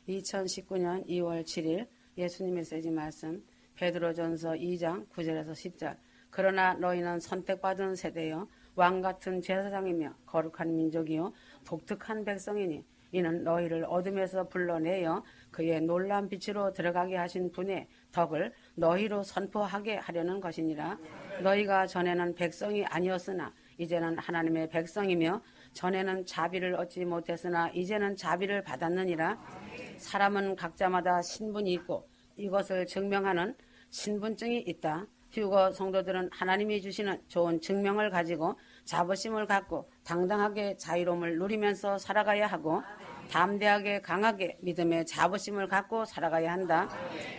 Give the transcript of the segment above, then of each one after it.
2019년 2월 7일 예수님 메시지 말씀 베드로전서 2장 9절에서 10절. 그러나 너희는 선택받은 세대여 왕같은 제사장이며 거룩한 민족이요 독특한 백성이니 이는 너희를 어둠에서 불러내어 그의 놀라운 빛으로 들어가게 하신 분의 덕을 너희로 선포하게 하려는 것이니라. 너희가 전에는 백성이 아니었으나 이제는 하나님의 백성이며 전에는 자비를 얻지 못했으나 이제는 자비를 받았느니라. 사람은 각자마다 신분이 있고 이것을 증명하는 신분증이 있다. 휴거 성도들은 하나님이 주시는 좋은 증명을 가지고 자부심을 갖고 당당하게 자유로움을 누리면서 살아가야 하고 담대하게 강하게 믿음의 자부심을 갖고 살아가야 한다.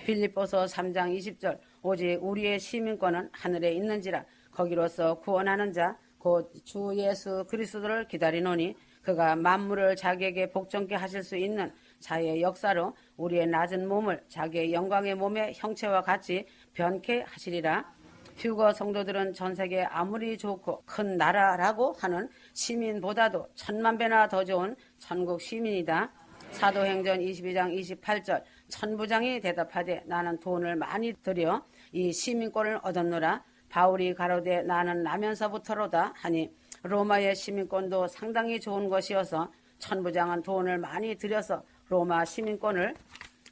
빌립보서 3장 20절. 오직 우리의 시민권은 하늘에 있는지라 거기로서 구원하는 자 곧 주 예수 그리스도를 기다리노니 그가 만물을 자기에게 복종케 하실 수 있는 자의 역사로 우리의 낮은 몸을 자기의 영광의 몸의 형체와 같이 변케 하시리라. 휴거 성도들은 전세계 아무리 좋고 큰 나라라고 하는 시민보다도 10,000배나 더 좋은 천국 시민이다. 사도행전 22장 28절. 천부장이 대답하되 나는 돈을 많이 들여 이 시민권을 얻었노라. 바울이 가로되 나는 나면서부터로다 하니 로마의 시민권도 상당히 좋은 것이어서 천부장은 돈을 많이 들여서 로마 시민권을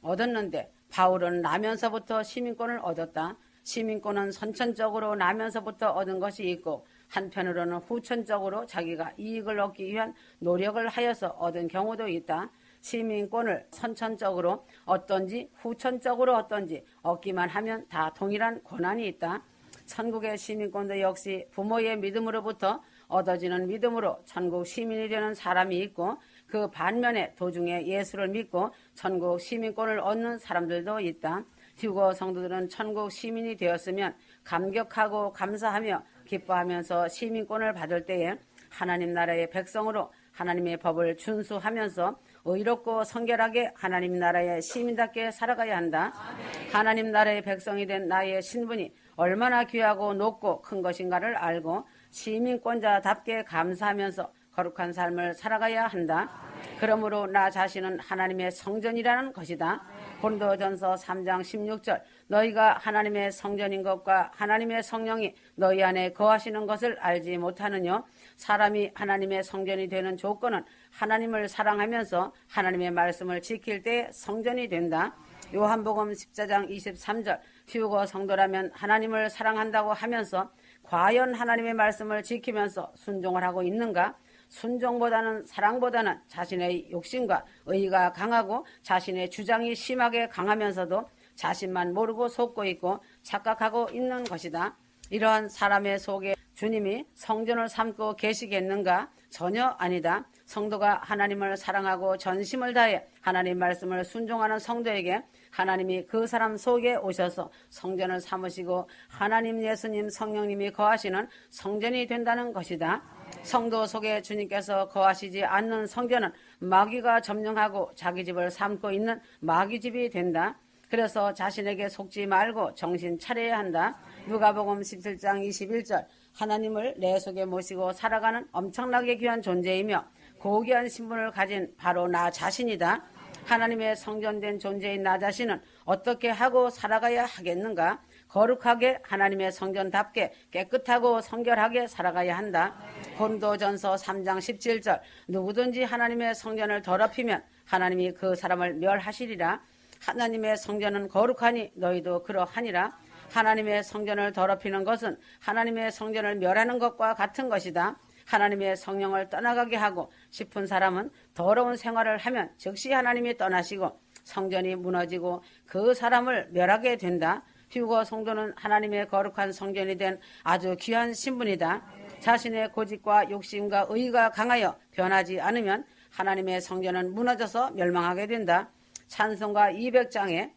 얻었는데 바울은 나면서부터 시민권을 얻었다. 시민권은 선천적으로 나면서부터 얻은 것이 있고 한편으로는 후천적으로 자기가 이익을 얻기 위한 노력을 하여서 얻은 경우도 있다. 시민권을 선천적으로 얻든지 후천적으로 얻든지 얻기만 하면 다 동일한 권한이 있다. 천국의 시민권도 역시 부모의 믿음으로부터 얻어지는 믿음으로 천국 시민이 되는 사람이 있고 그 반면에 도중에 예수를 믿고 천국 시민권을 얻는 사람들도 있다. 휴거 성도들은 천국 시민이 되었으면 감격하고 감사하며 기뻐하면서 시민권을 받을 때에 하나님 나라의 백성으로 하나님의 법을 준수하면서 의롭고 성결하게 하나님 나라의 시민답게 살아가야 한다. 하나님 나라의 백성이 된 나의 신분이 얼마나 귀하고 높고 큰 것인가를 알고 시민권자답게 감사하면서 거룩한 삶을 살아가야 한다. 그러므로 나 자신은 하나님의 성전이라는 것이다. 고린도전서 3장 16절. 너희가 하나님의 성전인 것과 하나님의 성령이 너희 안에 거하시는 것을 알지 못하느냐. 사람이 하나님의 성전이 되는 조건은 하나님을 사랑하면서 하나님의 말씀을 지킬 때 성전이 된다. 요한복음 14장 23절. 휴거 성도라면 하나님을 사랑한다고 하면서 과연 하나님의 말씀을 지키면서 순종을 하고 있는가? 순종보다는 사랑보다는 자신의 욕심과 의의가 강하고 자신의 주장이 심하게 강하면서도 자신만 모르고 속고 있고 착각하고 있는 것이다. 이러한 사람의 속에 주님이 성전을 삼고 계시겠는가? 전혀 아니다. 성도가 하나님을 사랑하고 전심을 다해 하나님 말씀을 순종하는 성도에게 하나님이 그 사람 속에 오셔서 성전을 삼으시고 하나님 예수님 성령님이 거하시는 성전이 된다는 것이다. 성도 속에 주님께서 거하시지 않는 성전은 마귀가 점령하고 자기 집을 삼고 있는 마귀 집이 된다. 그래서 자신에게 속지 말고 정신 차려야 한다. 누가복음 17장 21절. 하나님을 내 속에 모시고 살아가는 엄청나게 귀한 존재이며 고귀한 신분을 가진 바로 나 자신이다. 하나님의 성전된 존재인 나 자신은 어떻게 하고 살아가야 하겠는가? 거룩하게 하나님의 성전답게 깨끗하고 성결하게 살아가야 한다. 고린도전서 3장 17절. 누구든지 하나님의 성전을 더럽히면 하나님이 그 사람을 멸하시리라. 하나님의 성전은 거룩하니 너희도 그러하니라. 하나님의 성전을 더럽히는 것은 하나님의 성전을 멸하는 것과 같은 것이다. 하나님의 성령을 떠나가게 하고 싶은 사람은 더러운 생활을 하면 즉시 하나님이 떠나시고 성전이 무너지고 그 사람을 멸하게 된다. 휴거 성도는 하나님의 거룩한 성전이 된 아주 귀한 신분이다. 자신의 고집과 욕심과 의의가 강하여 변하지 않으면 하나님의 성전은 무너져서 멸망하게 된다. 찬송가 200장에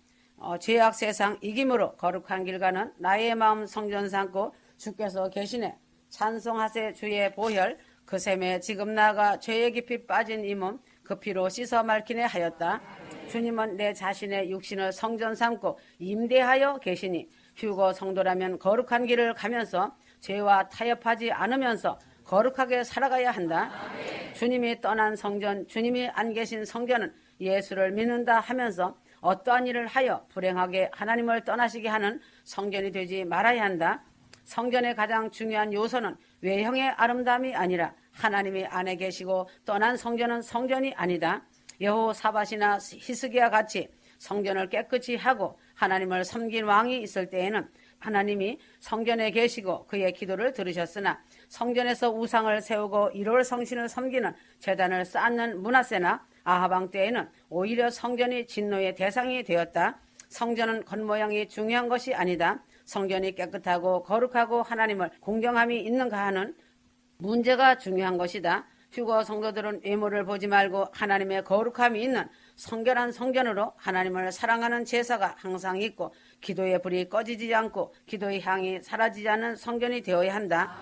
죄악 세상 이김으로 거룩한 길 가는 나의 마음 성전 삼고 주께서 계시네. 찬송하세 주의 보혈 그 샘에 지금 나가 죄에 깊이 빠진 이 몸 그 피로 씻어 맑히네 하였다. 주님은 내 자신의 육신을 성전 삼고 임대하여 계시니 휴거 성도라면 거룩한 길을 가면서 죄와 타협하지 않으면서 거룩하게 살아가야 한다. 주님이 떠난 성전, 주님이 안 계신 성전은 예수를 믿는다 하면서 어떠한 일을 하여 불행하게 하나님을 떠나시게 하는 성전이 되지 말아야 한다. 성전의 가장 중요한 요소는 외형의 아름다움이 아니라 하나님이 안에 계시고 떠난 성전은 성전이 아니다. 여호사밧이나 히스기야 같이 성전을 깨끗이 하고 하나님을 섬긴 왕이 있을 때에는 하나님이 성전에 계시고 그의 기도를 들으셨으나 성전에서 우상을 세우고 이롤 성신을 섬기는 제단을 쌓는 므낫세나 아합 왕 때에는 오히려 성전이 진노의 대상이 되었다. 성전은 겉모양이 중요한 것이 아니다. 성전이 깨끗하고 거룩하고 하나님을 공경함이 있는가 하는 문제가 중요한 것이다. 휴거 성도들은 외모를 보지 말고 하나님의 거룩함이 있는 성결한 성전으로 하나님을 사랑하는 제사가 항상 있고 기도의 불이 꺼지지 않고 기도의 향이 사라지지 않는 성전이 되어야 한다.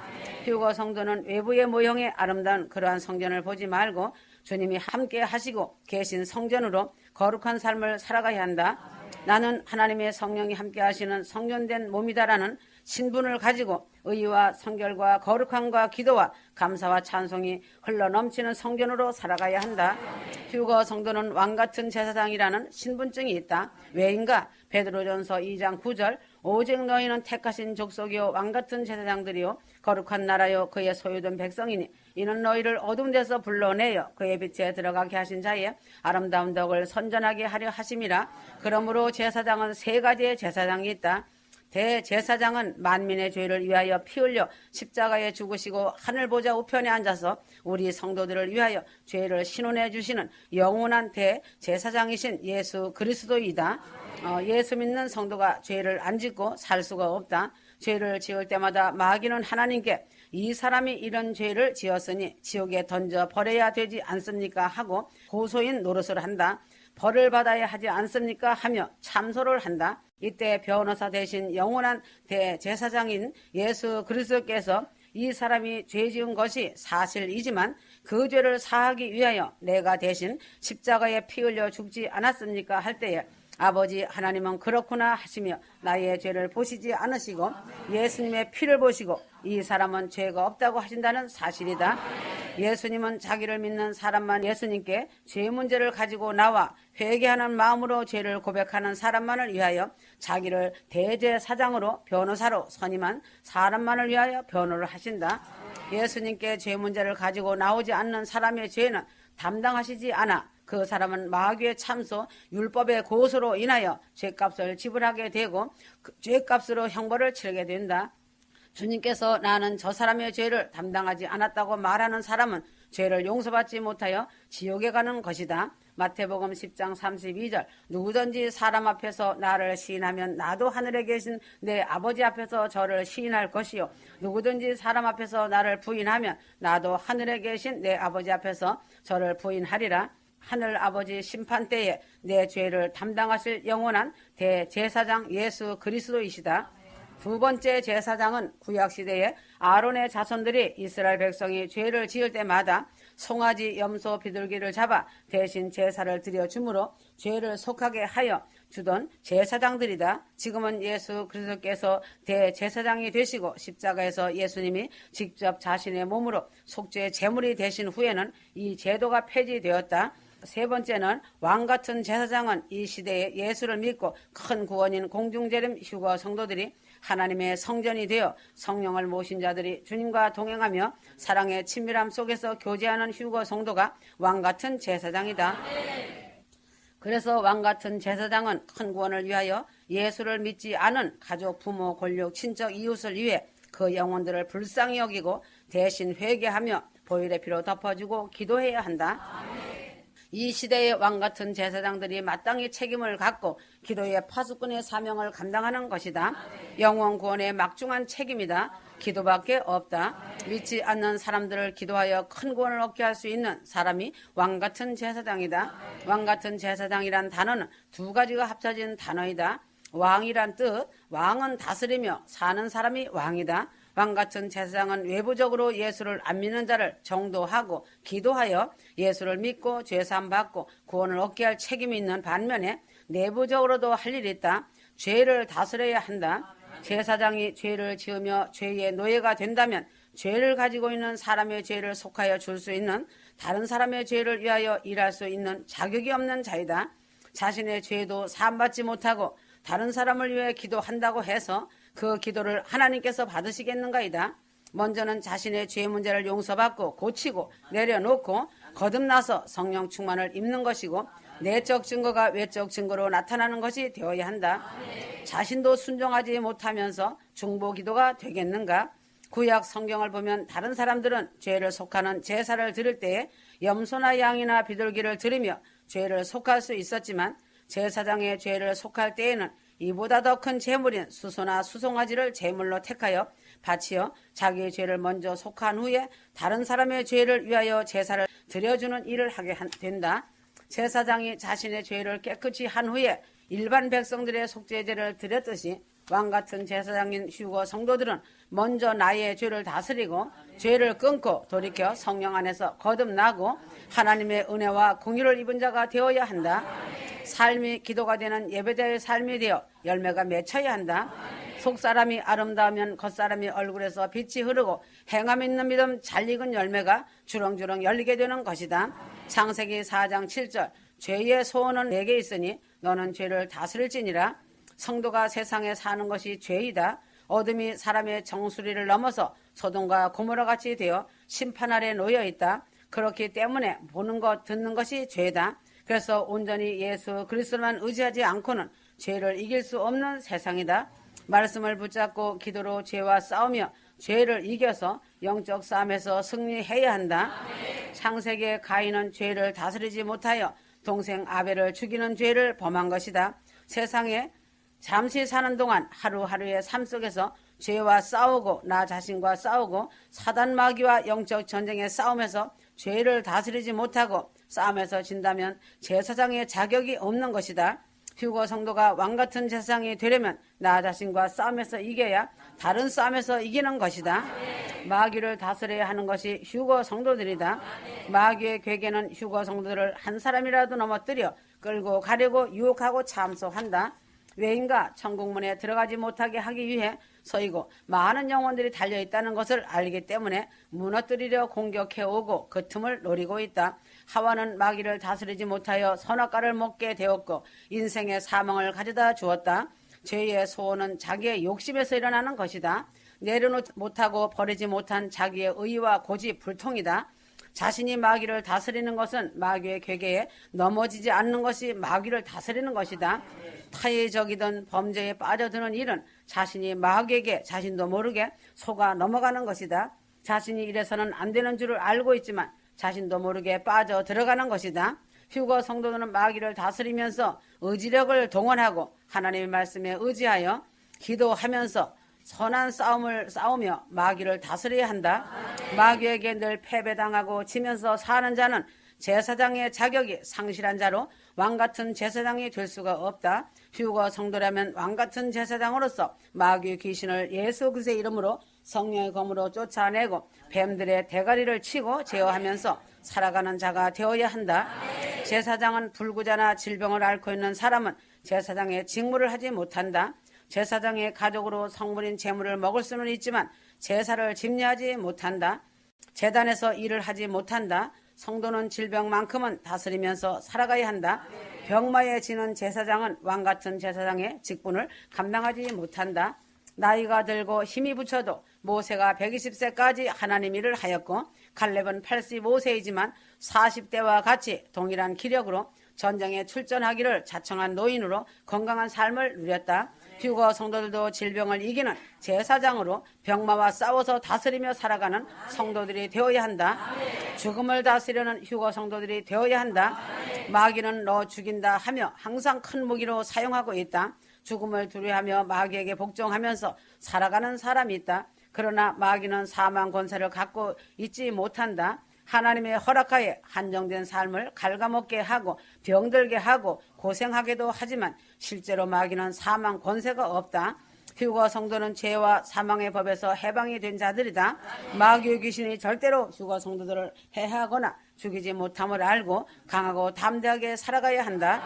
휴거 성도는 외부의 모형의 아름다운 그러한 성전을 보지 말고 주님이 함께 하시고 계신 성전으로 거룩한 삶을 살아가야 한다. 나는 하나님의 성령이 함께 하시는 성전된 몸이다라는 신분을 가지고 의와 성결과 거룩함과 기도와 감사와 찬송이 흘러넘치는 성전으로 살아가야 한다. 휴거 성도는 왕같은 제사장이라는 신분증이 있다. 왜인가? 베드로전서 2장 9절 오직 너희는 택하신 족속이요 왕같은 제사장들이요 거룩한 나라요 그의 소유된 백성이니 이는 너희를 어두운 데서 불러내어 그의 빛에 들어가게 하신 자의 아름다운 덕을 선전하게 하려 하심이라. 그러므로 제사장은 세 가지의 제사장이 있다. 대제사장은 만민의 죄를 위하여 피 흘려 십자가에 죽으시고 하늘보좌 우편에 앉아서 우리 성도들을 위하여 죄를 신원해 주시는 영원한 대제사장이신 예수 그리스도이다. 예수 믿는 성도가 죄를 안 짓고 살 수가 없다. 죄를 지을 때마다 마귀는 하나님께 이 사람이 이런 죄를 지었으니 지옥에 던져 버려야 되지 않습니까 하고 고소인 노릇을 한다. 벌을 받아야 하지 않습니까 하며 참소를 한다. 이때 변호사 대신 영원한 대제사장인 예수 그리스도께서 이 사람이 죄 지은 것이 사실이지만 그 죄를 사하기 위하여 내가 대신 십자가에 피 흘려 죽지 않았습니까 할 때에 아버지 하나님은 그렇구나 하시며 나의 죄를 보시지 않으시고 예수님의 피를 보시고 이 사람은 죄가 없다고 하신다는 사실이다. 예수님은 자기를 믿는 사람만 예수님께 죄 문제를 가지고 나와 회개하는 마음으로 죄를 고백하는 사람만을 위하여 자기를 대제사장으로 변호사로 선임한 사람만을 위하여 변호를 하신다. 예수님께 죄 문제를 가지고 나오지 않는 사람의 죄는 담당하시지 않아 그 사람은 마귀의 참소, 율법의 고소로 인하여 죄값을 지불하게 되고 그 죄값으로 형벌을 치르게 된다. 주님께서 나는 저 사람의 죄를 담당하지 않았다고 말하는 사람은 죄를 용서받지 못하여 지옥에 가는 것이다. 마태복음 10장 32절 누구든지 사람 앞에서 나를 시인하면 나도 하늘에 계신 내 아버지 앞에서 저를 시인할 것이요 누구든지 사람 앞에서 나를 부인하면 나도 하늘에 계신 내 아버지 앞에서 저를 부인하리라. 하늘 아버지 심판 때에 내 죄를 담당하실 영원한 대제사장 예수 그리스도이시다. 두 번째 제사장은 구약시대에 아론의 자손들이 이스라엘 백성이 죄를 지을 때마다 송아지, 염소, 비둘기를 잡아 대신 제사를 드려주므로 죄를 속하게 하여 주던 제사장들이다. 지금은 예수 그리스도께서 대제사장이 되시고 십자가에서 예수님이 직접 자신의 몸으로 속죄 제물이 되신 후에는 이 제도가 폐지되었다. 세 번째는 왕같은 제사장은 이 시대에 예수를 믿고 큰 구원인 공중재림 휴거 성도들이 하나님의 성전이 되어 성령을 모신 자들이 주님과 동행하며 사랑의 친밀함 속에서 교제하는 휴거 성도가 왕같은 제사장이다. 그래서 왕같은 제사장은 큰 구원을 위하여 예수를 믿지 않은 가족, 부모, 권력, 친척, 이웃을 위해 그 영혼들을 불쌍히 여기고 대신 회개하며 보혈의 피로 덮어주고 기도해야 한다. 이 시대의 왕같은 제사장들이 마땅히 책임을 갖고 기도의 파수꾼의 사명을 감당하는 것이다. 영원 구원의 막중한 책임이다. 기도밖에 없다. 믿지 않는 사람들을 기도하여 큰 구원을 얻게 할 수 있는 사람이 왕같은 제사장이다. 왕같은 제사장이란 단어는 두 가지가 합쳐진 단어이다. 왕이란 뜻, 왕은 다스리며 사는 사람이 왕이다. 왕같은 제사장은 외부적으로 예수를 안 믿는 자를 정도하고 기도하여 예수를 믿고 죄사함 받고 구원을 얻게 할 책임이 있는 반면에 내부적으로도 할 일이 있다. 죄를 다스려야 한다. 제사장이 죄를 지으며 죄의 노예가 된다면 죄를 가지고 있는 사람의 죄를 속하여 줄 수 있는, 다른 사람의 죄를 위하여 일할 수 있는 자격이 없는 자이다. 자신의 죄도 사함받지 못하고 다른 사람을 위해 기도한다고 해서 그 기도를 하나님께서 받으시겠는가이다. 먼저는 자신의 죄 문제를 용서받고 고치고 내려놓고 거듭나서 성령 충만을 입는 것이고, 내적 증거가 외적 증거로 나타나는 것이 되어야 한다. 자신도 순종하지 못하면서 중보기도가 되겠는가? 구약 성경을 보면 다른 사람들은 죄를 속하는 제사를 드릴 때에 염소나 양이나 비둘기를 드리며 죄를 속할 수 있었지만, 제사장의 죄를 속할 때에는 이보다 더 큰 제물인 수소나 수송아지를 제물로 택하여 바치어 자기의 죄를 먼저 속한 후에 다른 사람의 죄를 위하여 제사를 드려주는 일을 하게 된다. 제사장이 자신의 죄를 깨끗이 한 후에 일반 백성들의 속죄제를 드렸듯이, 왕같은 제사장인 휴거 성도들은 먼저 나의 죄를 다스리고 죄를 끊고 돌이켜 성령 안에서 거듭나고 하나님의 은혜와 공의를 입은 자가 되어야 한다. 삶이 기도가 되는 예배자의 삶이 되어 열매가 맺혀야 한다. 속사람이 아름다우면 겉사람이 얼굴에서 빛이 흐르고 행함 있는 믿음 잘 익은 열매가 주렁주렁 열리게 되는 것이다. 창세기 4장 7절, 죄의 소원은 내게 있으니 너는 죄를 다스릴지니라. 성도가 세상에 사는 것이 죄이다. 어둠이 사람의 정수리를 넘어서 소돔과 고모라 같이 되어 심판 아래 놓여 있다. 그렇기 때문에 보는 것, 듣는 것이 죄다. 그래서 온전히 예수 그리스도만 의지하지 않고는 죄를 이길 수 없는 세상이다. 말씀을 붙잡고 기도로 죄와 싸우며 죄를 이겨서 영적 싸움에서 승리해야 한다. 창세기의 가인은 죄를 다스리지 못하여 동생 아벨을 죽이는 죄를 범한 것이다. 세상에 잠시 사는 동안 하루하루의 삶 속에서 죄와 싸우고 나 자신과 싸우고 사단 마귀와 영적 전쟁의 싸움에서 죄를 다스리지 못하고 싸움에서 진다면 제사장의 자격이 없는 것이다. 휴거 성도가 왕같은 제사장이 되려면 나 자신과 싸움에서 이겨야 다른 싸움에서 이기는 것이다. 마귀를 다스려야 하는 것이 휴거 성도들이다. 마귀의 괴계는 휴거 성도들을 한 사람이라도 넘어뜨려 끌고 가려고 유혹하고 참소한다. 왜인가? 천국문에 들어가지 못하게 하기 위해 서이고 많은 영혼들이 달려있다는 것을 알기 때문에 무너뜨리려 공격해오고 그 틈을 노리고 있다. 하와는 마귀를 다스리지 못하여 선악과를 먹게 되었고 인생의 사망을 가져다 주었다. 죄의 소원은 자기의 욕심에서 일어나는 것이다. 내려놓지 못하고 버리지 못한 자기의 의와 고집, 불통이다. 자신이 마귀를 다스리는 것은 마귀의 괴계에 넘어지지 않는 것이 마귀를 다스리는 것이다. 타의적이든 범죄에 빠져드는 일은 자신이 마귀에게 자신도 모르게 속아 넘어가는 것이다. 자신이 이래서는 안 되는 줄을 알고 있지만 자신도 모르게 빠져 들어가는 것이다. 휴거 성도들은 마귀를 다스리면서 의지력을 동원하고 하나님의 말씀에 의지하여 기도하면서 선한 싸움을 싸우며 마귀를 다스려야 한다. 마귀에게 늘 패배당하고 지면서 사는 자는 제사장의 자격이 상실한 자로 왕같은 제사장이 될 수가 없다. 휴거 성도라면 왕같은 제사장으로서 마귀 귀신을 예수 그리스도의 이름으로 성령의 검으로 쫓아내고 뱀들의 대가리를 치고 제어하면서 살아가는 자가 되어야 한다. 제사장은 불구자나 질병을 앓고 있는 사람은 제사장의 직무를 하지 못한다. 제사장의 가족으로 성물인 제물을 먹을 수는 있지만 제사를 집례하지 못한다. 제단에서 일을 하지 못한다. 성도는 질병만큼은 다스리면서 살아가야 한다. 병마에 지는 제사장은 왕같은 제사장의 직분을 감당하지 못한다. 나이가 들고 힘이 붙여도 모세가 120세까지 하나님 일을 하였고 갈렙은 85세이지만 40대와 같이 동일한 기력으로 전쟁에 출전하기를 자청한 노인으로 건강한 삶을 누렸다. 휴거 성도들도 질병을 이기는 제사장으로 병마와 싸워서 다스리며 살아가는 성도들이 되어야 한다. 죽음을 다스리는 휴거 성도들이 되어야 한다. 마귀는 너 죽인다 하며 항상 큰 무기로 사용하고 있다. 죽음을 두려워하며 마귀에게 복종하면서 살아가는 사람이 있다. 그러나 마귀는 사망 권세를 갖고 있지 못한다. 하나님의 허락하에 한정된 삶을 갉아먹게 하고 병들게 하고 고생하게도 하지만 실제로 마귀는 사망 권세가 없다. 휴거 성도는 죄와 사망의 법에서 해방이 된 자들이다. 마귀의 귀신이 절대로 휴거 성도들을 해하거나 죽이지 못함을 알고 강하고 담대하게 살아가야 한다.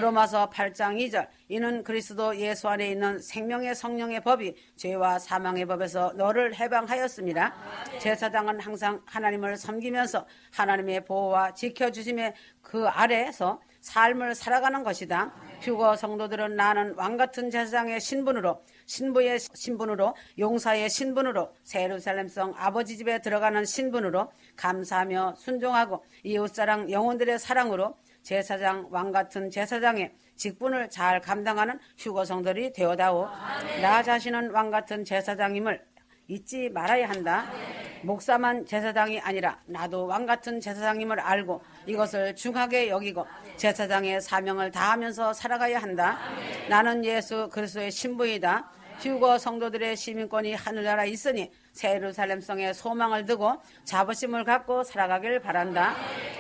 로마서 8장 2절 이는 그리스도 예수 안에 있는 생명의 성령의 법이 죄와 사망의 법에서 너를 해방하였습니다. 제사장은 항상 하나님을 섬기면서 하나님의 보호와 지켜주심의 그 아래에서 삶을 살아가는 것이다. 휴거 성도들은 나는 왕같은 제사장의 신분으로 신부의 신분으로 용사의 신분으로 예루살렘 성 아버지 집에 들어가는 신분으로 감사하며 순종하고 이웃사랑 영혼들의 사랑으로 제사장 왕같은 제사장의 직분을 잘 감당하는 휴거 성도들이 되어다오. 나 자신은 왕같은 제사장임을 잊지 말아야 한다. 목사만 제사장이 아니라 나도 왕같은 제사장임을 알고 이것을 중하게 여기고 제사장의 사명을 다하면서 살아가야 한다. 나는 예수 그리스도의 신부이다. 휴거 성도들의 시민권이 하늘나라에 있으니 새 예루살렘 성에 소망을 두고 자부심을 갖고 살아가길 바란다.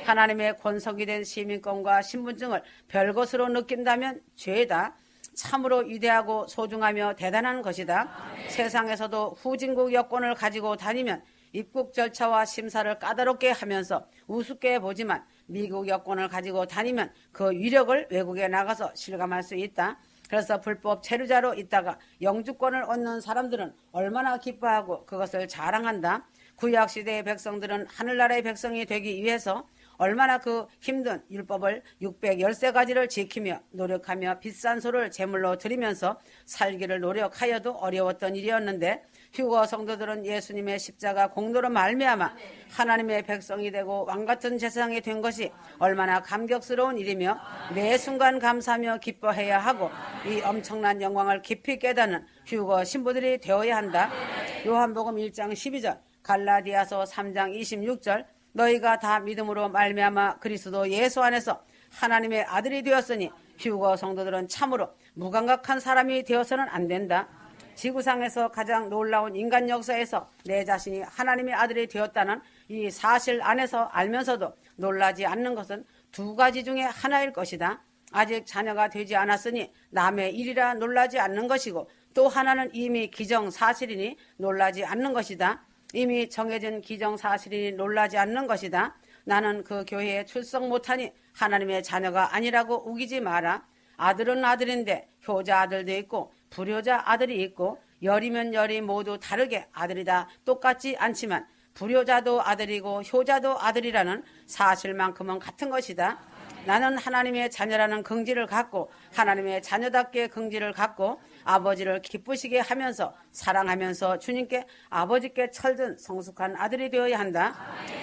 하나님의 권속이 된 시민권과 신분증을 별것으로 느낀다면 죄다. 참으로 위대하고 소중하며 대단한 것이다. 세상에서도 후진국 여권을 가지고 다니면 입국 절차와 심사를 까다롭게 하면서 우습게 보지만 미국 여권을 가지고 다니면 그 위력을 외국에 나가서 실감할 수 있다. 그래서 불법 체류자로 있다가 영주권을 얻는 사람들은 얼마나 기뻐하고 그것을 자랑한다. 구약시대의 백성들은 하늘나라의 백성이 되기 위해서 얼마나 그 힘든 율법을 613가지를 지키며 노력하며 비싼 소를 제물로 드리면서 살기를 노력하여도 어려웠던 일이었는데 휴거 성도들은 예수님의 십자가 공로로 말미암아 하나님의 백성이 되고 왕같은 제사장이 된 것이 얼마나 감격스러운 일이며 매 순간 감사하며 기뻐해야 하고 이 엄청난 영광을 깊이 깨닫는 휴거 신부들이 되어야 한다. 요한복음 1장 12절 갈라디아서 3장 26절 너희가 다 믿음으로 말미암아 그리스도 예수 안에서 하나님의 아들이 되었으니 휴거 성도들은 참으로 무감각한 사람이 되어서는 안 된다. 지구상에서 가장 놀라운 인간 역사에서 내 자신이 하나님의 아들이 되었다는 이 사실 안에서 알면서도 놀라지 않는 것은 두 가지 중에 하나일 것이다. 아직 자녀가 되지 않았으니 남의 일이라 놀라지 않는 것이고 또 하나는 이미 기정사실이니 놀라지 않는 것이다. 이미 정해진 기정사실이니 놀라지 않는 것이다. 나는 그 교회에 출석 못하니 하나님의 자녀가 아니라고 우기지 마라. 아들은 아들인데 효자 아들도 있고 불효자 아들이 있고 열이면 열이 모두 다르게 아들이 다 똑같지 않지만 불효자도 아들이고 효자도 아들이라는 사실만큼은 같은 것이다. 나는 하나님의 자녀라는 긍지를 갖고 하나님의 자녀답게 긍지를 갖고 아버지를 기쁘시게 하면서 사랑하면서 주님께 아버지께 철든 성숙한 아들이 되어야 한다.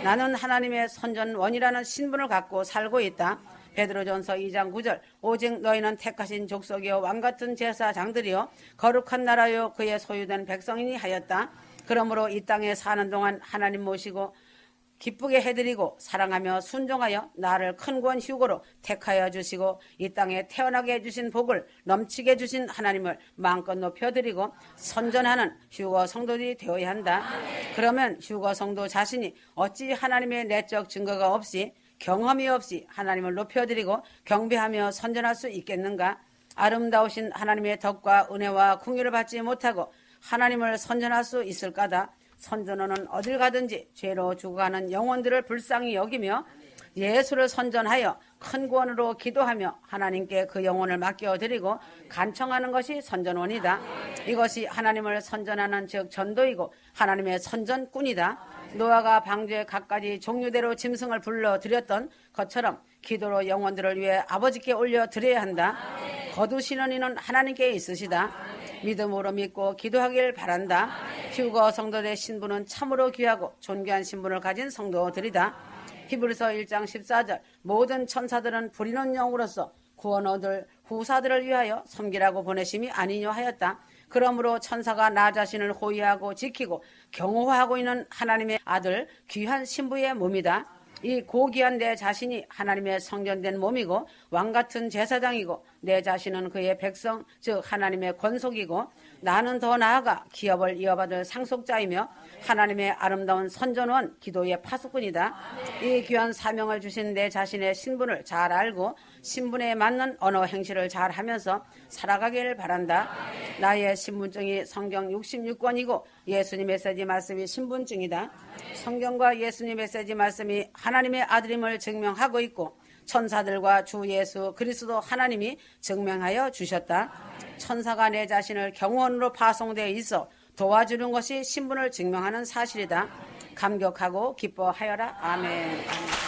나는 하나님의 선전원이라는 신분을 갖고 살고 있다. 베드로전서 2장 9절 오직 너희는 택하신 족속이요 왕같은 제사장들이요 거룩한 나라요 그의 소유된 백성이니 하였다. 그러므로 이 땅에 사는 동안 하나님 모시고 기쁘게 해드리고 사랑하며 순종하여 나를 큰 구원 휴거로 택하여 주시고 이 땅에 태어나게 해주신 복을 넘치게 해주신 하나님을 마음껏 높여드리고 선전하는 휴거 성도들이 되어야 한다. 그러면 휴거 성도 자신이 어찌 하나님의 내적 증거가 없이 경험이 없이 하나님을 높여드리고 경배하며 선전할 수 있겠는가? 아름다우신 하나님의 덕과 은혜와 궁유를 받지 못하고 하나님을 선전할 수 있을까다. 선전원은 어딜 가든지 죄로 죽어가는 영혼들을 불쌍히 여기며 예수를 선전하여 큰 구원으로 기도하며 하나님께 그 영혼을 맡겨드리고 간청하는 것이 선전원이다. 이것이 하나님을 선전하는 즉 전도이고 하나님의 선전꾼이다. 노아가 방주에 갖가지 종류대로 짐승을 불러들였던 것처럼 기도로 영혼들을 위해 아버지께 올려드려야 한다. 거두시는 이는 하나님께 있으시다. 믿음으로 믿고 기도하길 바란다. 휴거 성도들의 신분은 참으로 귀하고 존귀한 신분을 가진 성도들이다. 히브리서 1장 14절 모든 천사들은 부리는 영으로서 구원 얻을 후사들을 위하여 섬기라고 보내심이 아니뇨 하였다. 그러므로 천사가 나 자신을 호위하고 지키고 경호하고 있는 하나님의 아들 귀한 신부의 몸이다. 이 고귀한 내 자신이 하나님의 성전된 몸이고 왕같은 제사장이고 내 자신은 그의 백성 즉 하나님의 권속이고 나는 더 나아가 기업을 이어받을 상속자이며 하나님의 아름다운 선전원 기도의 파수꾼이다. 이 귀한 사명을 주신 내 자신의 신분을 잘 알고 신분에 맞는 언어 행실을 잘 하면서 살아가길 바란다. 나의 신분증이 성경 66권이고 예수님 메시지 말씀이 신분증이다. 성경과 예수님 메시지 말씀이 하나님의 아들임을 증명하고 있고 천사들과 주 예수 그리스도 하나님이 증명하여 주셨다. 천사가 내 자신을 경호원으로 파송되어 있어 도와주는 것이 신분을 증명하는 사실이다. 감격하고 기뻐하여라. 아멘.